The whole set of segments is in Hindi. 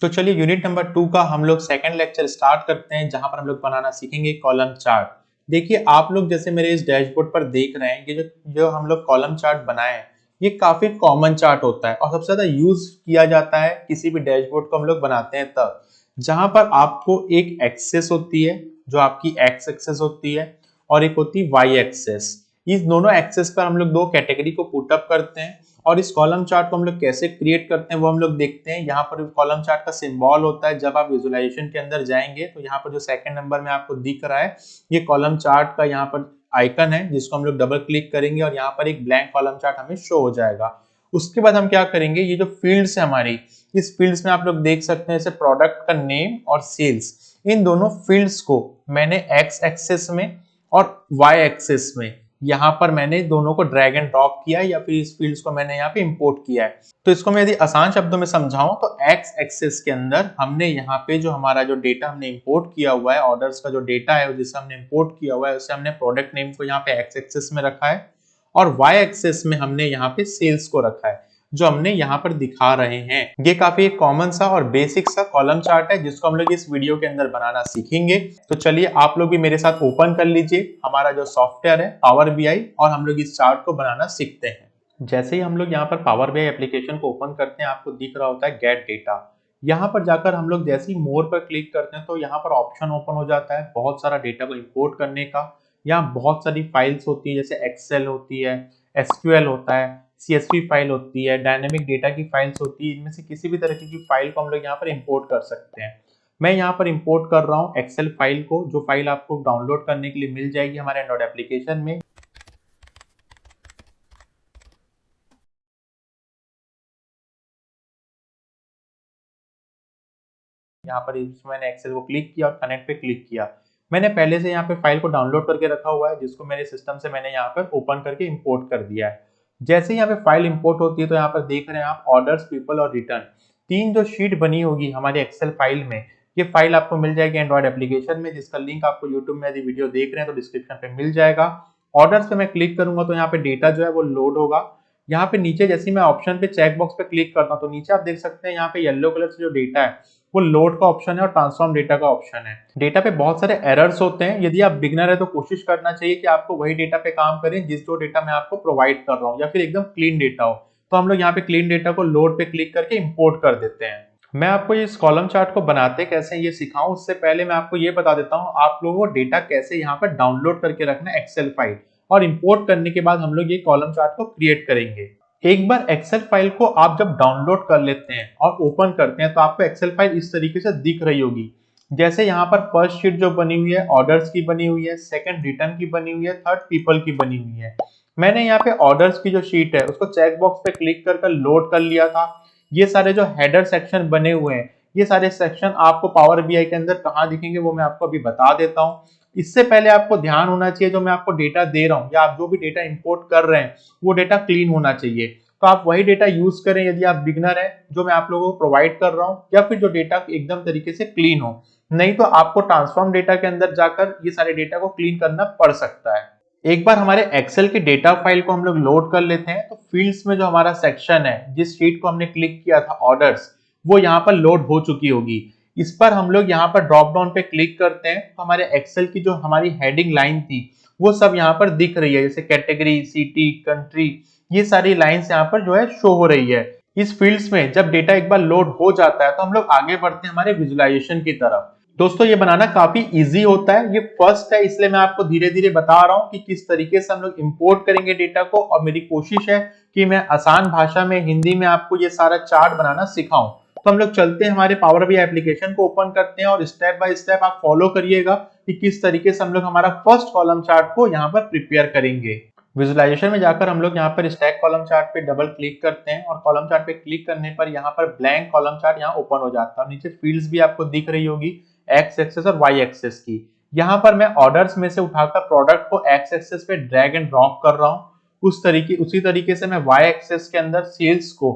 तो चलिए यूनिट नंबर 2 का हम लोग सेकंड लेक्चर स्टार्ट करते हैं, जहां पर हम लोग बनाना सीखेंगे कॉलम चार्ट। देखिए आप लोग जैसे मेरे इस डैशबोर्ड पर देख रहे हैं, ये जो जो हम लोग कॉलम चार्ट बनाए हैं, ये काफी कॉमन चार्ट होता है और सबसे ज्यादा यूज किया जाता है किसी भी डैशबोर्ड को हम लोग बनाते हैं तब, जहां पर आपको एक एक्सेस होती है जो आपकी एक्स एक्सेस होती है और एक होती है वाई एक्सेस। इस दोनों एक्सेस पर हम लोग दो कैटेगरी को पुट अप करते हैं और इस कॉलम चार्ट को हम लोग कैसे क्रिएट करते हैं वो हम लोग देखते हैं। यहाँ पर कॉलम चार्ट का सिंबल होता है, जब आप विजुअलाइजेशन के अंदर जाएंगे तो यहाँ पर जो सेकंड नंबर में आपको दिख रहा है, ये कॉलम चार्ट का यहाँ पर आइकन है, जिसको हम लोग डबल क्लिक करेंगे और यहाँ पर एक ब्लैंक कॉलम चार्ट हमें शो हो जाएगा। उसके बाद हम क्या करेंगे, ये जो फील्ड्स है हमारी, इस फील्ड्स में आप लोग देख सकते हैं जैसे प्रोडक्ट का नेम और सेल्स, इन दोनों फील्ड्स को मैंने एक्स एक्सेस में और वाई एक्सेस में यहाँ पर मैंने दोनों को ड्रैग एंड ड्रॉप किया है, या फिर इस फील्ड्स को मैंने यहाँ पे इंपोर्ट किया है। तो इसको मैं यदि आसान शब्दों में समझाऊं तो एक्स एक्सेस के अंदर हमने यहाँ पे जो हमारा जो डेटा हमने इंपोर्ट किया हुआ है, ऑर्डर्स का जो डेटा है जिसे हमने इंपोर्ट किया हुआ है, उसे हमने प्रोडक्ट नेम को यहाँ पे एक्स एक्सेस में रखा है और वाई एक्सेस में हमने यहाँ पे सेल्स को रखा है, जो हमने यहाँ पर दिखा रहे हैं। ये काफी एक कॉमन सा और बेसिक सा कॉलम चार्ट है, जिसको हम लोग इस वीडियो के अंदर बनाना सीखेंगे। तो चलिए आप लोग भी मेरे साथ ओपन कर लीजिए हमारा जो सॉफ्टवेयर है पावर बीआई, और हम लोग इस चार्ट को बनाना सीखते हैं। जैसे ही हम लोग यहाँ पर पावर बीआई एप्लीकेशन को ओपन करते हैं, आपको दिख रहा होता है गेट डेटा। यहाँ पर जाकर हम लोग जैसे ही मोर पर क्लिक करते हैं तो यहाँ पर ऑप्शन ओपन हो जाता है बहुत सारा डेटा को इंपोर्ट करने का। यहाँ बहुत सारी फाइल्स होती है, जैसे एक्सेल होती है, एसक्यूएल होता है, सीएसवी फाइल होती है, डायनेमिक डेटा की फाइल्स होती है। इनमें से किसी भी तरह की फाइल को हम लोग यहाँ पर इंपोर्ट कर सकते हैं। मैं यहाँ पर इंपोर्ट कर रहा हूँ एक्सेल फाइल को, जो फाइल आपको डाउनलोड करने के लिए मिल जाएगी हमारे एंड्रॉइड एप्लीकेशन में। यहाँ पर मैंने एक्सेल को क्लिक किया और कनेक्ट पे क्लिक किया। मैंने पहले से यहाँ पे फाइल को डाउनलोड करके रखा हुआ है, जिसको मेरे सिस्टम से मैंने यहाँ पर ओपन करके इंपोर्ट कर दिया है। जैसे ही यहाँ पे फाइल इंपोर्ट होती है तो यहाँ पर देख रहे हैं आप ऑर्डर्स, पीपल और रिटर्न, तीन जो शीट बनी होगी हमारे एक्सेल फाइल में, ये फाइल आपको मिल जाएगी एंड्रॉइड एप्लीकेशन में, जिसका लिंक आपको यूट्यूब में यदि वीडियो देख रहे हैं तो डिस्क्रिप्शन पे मिल जाएगा। ऑर्डर्स पे मैं क्लिक करूंगा तो यहाँ पे डेटा जो है वो लोड होगा। यहाँ पे नीचे जैसे मैं ऑप्शन पे चेक बॉक्स पे क्लिक करता हूँ तो नीचे आप देख सकते हैं यहाँ पे येलो कलर से जो डेटा है वो लोड का ऑप्शन है और ट्रांसफॉर्म डेटा का ऑप्शन है। डेटा पे बहुत सारे एरर्स होते हैं, यदि आप बिगनर है तो कोशिश करना चाहिए कि आपको वही डेटा पे काम करें जिस जो डेटा मैं आपको प्रोवाइड कर रहा हूँ, या फिर एकदम क्लीन डेटा हो। तो हम लोग यहाँ पे क्लीन डेटा को लोड पे क्लिक करके इंपोर्ट कर देते हैं। मैं आपको इस कॉलम चार्ट को बनाते कैसे ये सिखाऊं, उससे पहले मैं आपको ये बता देता हूँ आप लोगों को डेटा कैसे यहाँ पर डाउनलोड करके रखना है एक्सेल फाइल, और इंपोर्ट करने के बाद हम लोग ये कॉलम चार्ट को क्रिएट करेंगे। एक बार एक्सेल फाइल को आप जब डाउनलोड कर लेते हैं और ओपन करते हैं तो आपको एक्सेल फाइल इस तरीके से दिख रही होगी। जैसे यहाँ पर फर्स्ट शीट जो बनी हुई है ऑर्डर्स की बनी हुई है, सेकंड रिटर्न की बनी हुई है, थर्ड पीपल की बनी हुई है। मैंने यहाँ पे ऑर्डर्स की जो शीट है उसको चेक बॉक्स पे क्लिक कर लोड कर लिया था। ये सारे जो हेडर सेक्शन बने हुए हैं, ये सारे सेक्शन आपको पावर बीआई के अंदर कहाँ दिखेंगे वो मैं आपको अभी बता देता हूँ। इससे पहले आपको ध्यान होना चाहिए जो मैं आपको डेटा दे रहा हूँ या आप जो भी डेटा इंपोर्ट कर रहे हैं वो डेटा क्लीन होना चाहिए। तो आप वही डेटा यूज करें यदि आप बिगनर है, जो मैं आप लोगों को प्रोवाइड कर रहा हूँ, या फिर जो डेटा एकदम तरीके से क्लीन हो। नहीं तो आपको ट्रांसफॉर्म डेटा के अंदर जाकर ये सारे डेटा को क्लीन करना पड़ सकता है। एक बार हमारे एक्सेल की डेटा फाइल को हम लोग लोड कर लेते हैं तो फील्ड्स में जो हमारा सेक्शन है, जिस शीट को हमने क्लिक किया था ऑर्डर्स, वो यहाँ पर लोड हो चुकी होगी। इस पर हम लोग यहाँ पर ड्रॉप डाउन पे क्लिक करते हैं तो हमारे एक्सेल की जो हमारी हेडिंग लाइन थी वो सब यहाँ पर दिख रही है, जैसे कैटेगरी, सिटी, कंट्री, ये सारी लाइंस यहाँ पर जो है शो हो रही है। इस फील्ड्स में जब डेटा एक बार लोड हो जाता है तो हम लोग आगे बढ़ते हैं हमारे विजुअलाइजेशन की तरफ। दोस्तों ये बनाना काफी इजी होता है, ये फर्स्ट है इसलिए मैं आपको धीरे धीरे बता रहा हूँ कि किस तरीके से हम लोग इंपोर्ट करेंगे डेटा को, और मेरी कोशिश है कि मैं आसान भाषा में हिंदी में आपको ये सारा चार्ट बनाना सिखाऊं। तो हम लोग चलते हैं हमारे पावर बीआई एप्लीकेशन को ओपन करते हैं और स्टेप बाय स्टेप आप फॉलो करिएगा कि किस तरीके से हम लोग हमारा फर्स्ट कॉलम चार्ट को यहाँ पर प्रिपेयर करेंगे। विजुअलाइजेशन में जाकर हम लोग यहाँ पर स्टैक कॉलम चार्ट पे डबल क्लिक करते हैं और कॉलम चार्ट पे क्लिक करने पर यहाँ पर ब्लैंक कॉलम चार्ट यहाँ ओपन हो जाता है और नीचे फील्ड्स भी आपको दिख रही होगी एक्स एक्सेस और वाई एक्सेस की। यहाँ पर मैं ऑर्डर्स में से उठाकर प्रोडक्ट को एक्स एक्सेस पे ड्रैग एंड ड्रॉप कर रहा हूँ। उसी तरीके से मैं वाई एक्सेस के अंदर सेल्स को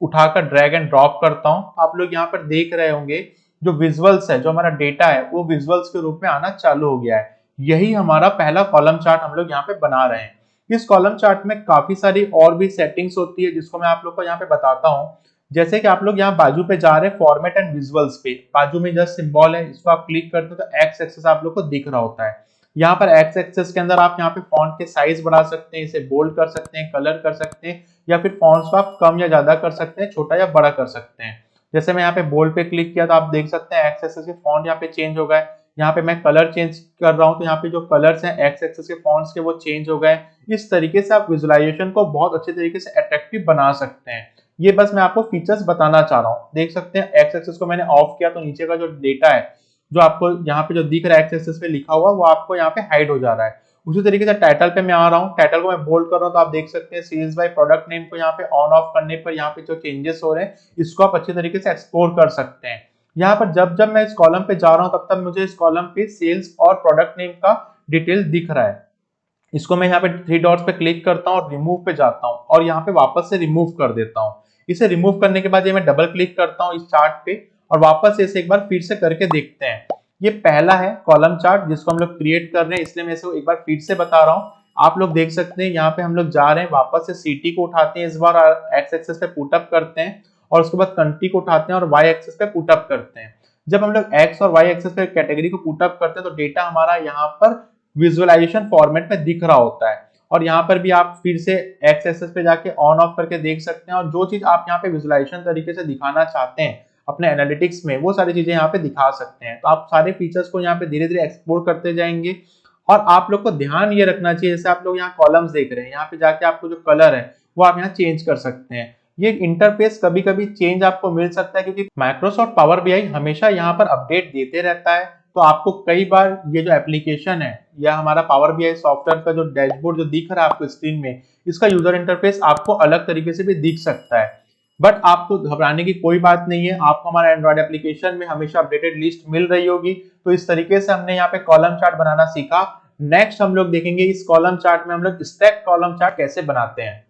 उठाकर ड्रैग एंड ड्रॉप करता हूँ। आप लोग यहाँ पर देख रहे होंगे जो विजुअल्स है, जो हमारा डेटा है वो विजुअल्स के रूप में आना चालू हो गया है। यही हमारा पहला कॉलम चार्ट हम लोग यहाँ पे बना रहे हैं। इस कॉलम चार्ट में काफी सारी और भी सेटिंग्स होती है जिसको मैं आप लोग को यहाँ पे बताता हूँ। जैसे कि आप लोग यहाँ बाजू पे जा रहे हैं फॉर्मेट एंड विजुअल्स पे, बाजू में जस्ट सिंबल है, इसको आप क्लिक करते हो तो एक्स एक्सेस आप लोग को दिख रहा होता है। यहाँ पर एक्स एक्सेस के अंदर आप यहाँ पे फॉन्ट के साइज बढ़ा सकते हैं, इसे बोल्ड कर सकते हैं, कलर कर सकते हैं, या फिर फॉन्ट्स को आप कम या ज्यादा कर सकते हैं, छोटा या बड़ा कर सकते हैं। जैसे मैं यहाँ पे बोल्ड पे क्लिक किया तो आप देख सकते हैं एक्स एक्सेस के फॉन्ट यहाँ पे चेंज हो गए। यहाँ पे मैं कलर चेंज कर रहा हूँ तो यहाँ पे जो कलर्स हैं एक्स एक्सेस के फॉन्ट्स के वो चेंज हो गए। इस तरीके से आप विजुअलाइजेशन को बहुत अच्छे तरीके से अट्रैक्टिव बना सकते हैं। ये बस मैं आपको फीचर्स बताना चाह रहा हूँ। देख सकते हैं एक्स एक्सेस को मैंने ऑफ किया तो नीचे का जो डेटा है जो आपको यहाँ पे जो दिख रहा है एक्स एक्सेस पे लिखा हुआ वो आपको यहाँ पे हाइड हो जा रहा है। उसी तरीके से टाइटल पे मैं आ रहा हूँ, टाइटल को मैं बोल्ड कर रहा हूँ तो आप देख सकते हैं सेल्स बाय प्रोडक्ट नेम को यहाँ पे ऑन ऑफ करने पर यहाँ पे जो चेंजेस हो रहे हैं इसको आप अच्छे तरीके से एक्सप्लोर कर सकते हैं। यहाँ पर जब जब मैं इस कॉलम पे जा रहा हूँ तब तब मुझे इस कॉलम पे सेल्स और प्रोडक्ट नेम का डिटेल दिख रहा है। इसको मैं यहाँ पे थ्री डॉट्स पे क्लिक करता हूँ और रिमूव पे जाता हूँ और यहाँ पे वापस से रिमूव कर देता हूँ। इसे रिमूव करने के बाद ये मैं डबल क्लिक करता हूँ इस चार्ट पे और वापस से इसे एक बार फिर से करके देखते हैं। ये पहला है कॉलम चार्ट जिसको हम लोग क्रिएट कर रहे हैं, इसलिए मैं इसे एक बार फिर से बता रहा हूँ। आप लोग देख सकते हैं यहाँ पे हम लोग जा रहे हैं, वापस से सिटी को उठाते हैं, इस बार एक्स एक्सेस पे पुट अप करते हैं और उसके बाद कंट्री को उठाते हैं और वाई एक्सेस पे पुट अप करते हैं। जब हम लोग एक्स और वाई एक्सेस पे कैटेगरी को पुट अप करते हैं तो डेटा हमारा यहाँ पर विजुअलाइजेशन फॉर्मेट में दिख रहा होता है। और यहाँ पर भी आप फिर से एक्स एक्सेस पे जाके ऑन ऑफ करके देख सकते हैं और जो चीज आप यहाँ पे विजुअलाइजेशन तरीके से दिखाना चाहते हैं अपने एनालिटिक्स में वो सारी चीजें यहाँ पे दिखा सकते हैं। तो आप सारे फीचर्स को यहाँ पे धीरे धीरे एक्सप्लोर करते जाएंगे। और आप लोग को ध्यान ये रखना चाहिए, जैसे आप लोग यहाँ कॉलम्स देख रहे हैं, यहाँ पे जाके आपको जो कलर है वो आप यहाँ चेंज कर सकते हैं। ये इंटरफेस कभी कभी चेंज आपको मिल सकता है क्योंकि माइक्रोसॉफ्ट पावर बीआई हमेशा यहाँ पर अपडेट देते रहता है। तो आपको कई बार ये जो एप्लीकेशन है या हमारा पावर बीआई सॉफ्टवेयर का जो डैशबोर्ड जो दिख रहा है आपको स्क्रीन में, इसका यूजर इंटरफेस आपको अलग तरीके से भी दिख सकता है। बट आपको घबराने की कोई बात नहीं है, आपको हमारा एंड्रॉइड एप्लीकेशन में हमेशा अपडेटेड लिस्ट मिल रही होगी। तो इस तरीके से हमने यहाँ पे कॉलम चार्ट बनाना सीखा। नेक्स्ट हम लोग देखेंगे इस कॉलम चार्ट में हम लोग स्टैक कॉलम चार्ट कैसे बनाते हैं।